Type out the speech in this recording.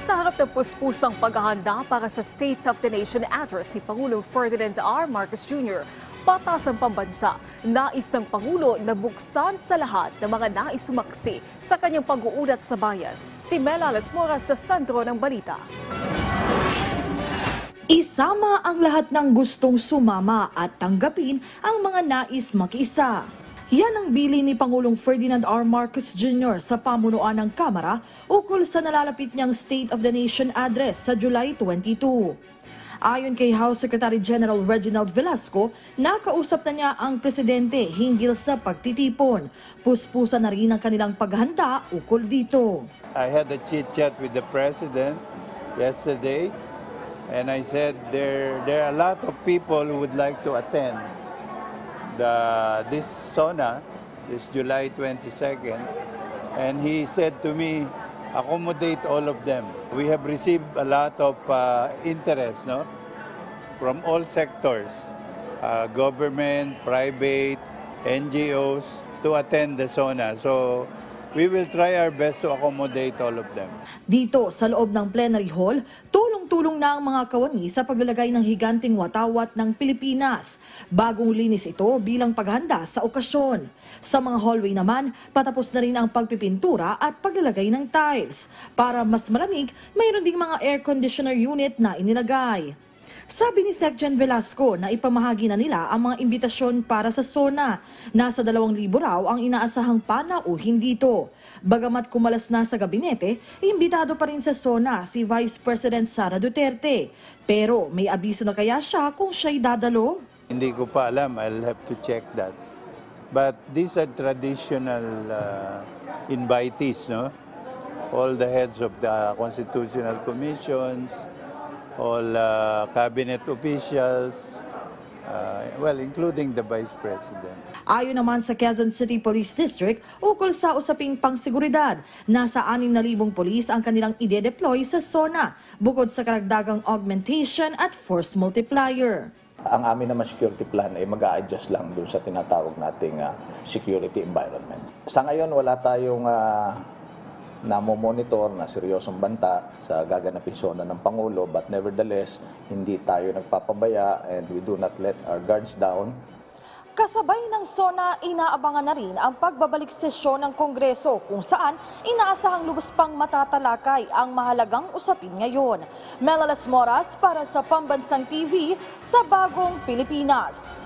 Sa harap ng puspusang paghahanda para sa State of the Nation Address si Pangulong Ferdinand R. Marcos Jr., patas ang pambansa. Nais ng Pangulo na buksan sa lahat ng mga nais sumaksi sa kanyang pag-uulat sa bayan. Si Mela Alasmora sa sentro ng balita. Isama ang lahat ng gustong sumama at tanggapin ang mga nais makiisa. Yan ang bili ni Pangulong Ferdinand R. Marcos Jr. sa pamunuan ng Kamara ukol sa nalalapit niyang State of the Nation Address sa July 22. Ayon kay House Secretary General Reginald Velasco, nakausap na niya ang presidente hinggil sa pagtitipon. Puspusa na rin ang kanilang paghanda ukol dito. I had a chit-chat with the president yesterday and I said there are a lot of people who would like to attend this SONA, this July 22nd, and he said to me, accommodate all of them. We have received a lot of interest, no, from all sectors, government, private, NGOs, to attend the SONA. So we will try our best to accommodate all of them. Dito sa loob ng plenary hall, tulong-tulong na ang mga kawani sa paglalagay ng higanting watawat ng Pilipinas. Bagong linis ito bilang paghanda sa okasyon. Sa mga hallway naman, patapos na rin ang pagpipintura at paglalagay ng tiles. Para mas malamig, mayroon ding mga air conditioner unit na inilagay. Sabi ni Secgen Velasco na ipamahagi na nila ang mga imbitasyon para sa SONA. Nasa 2,000 raw ang inaasahang panauhin dito. Bagamat kumalas na sa gabinete, imbitado pa rin sa SONA si Vice President Sara Duterte. Pero may abiso na kaya siya kung siya'y dadalo? Hindi ko pa alam, I'll have to check that. But these are traditional invitees, no? All the heads of the constitutional commissions, all cabinet officials, well, including the Vice President. Ayon naman sa Quezon City Police District, ukol sa usaping pangseguridad, nasa 6,000 polis ang kanilang ide-deploy sa SONA, bukod sa karagdagang augmentation at force multiplier. Ang amin naman security plan ay mag-a-adjust lang dun sa tinatawag nating security environment. Sa ngayon, wala tayong namomonitor na seryosong banta sa gaganaping SONA ng Pangulo, but nevertheless, hindi tayo nagpapabaya and we do not let our guards down. Kasabay ng SONA, inaabangan na rin ang pagbabalik sesyon ng Kongreso kung saan inaasahang lubos pang matatalakay ang mahalagang usapin ngayon. Mela Alasmora para sa Pambansang TV sa Bagong Pilipinas.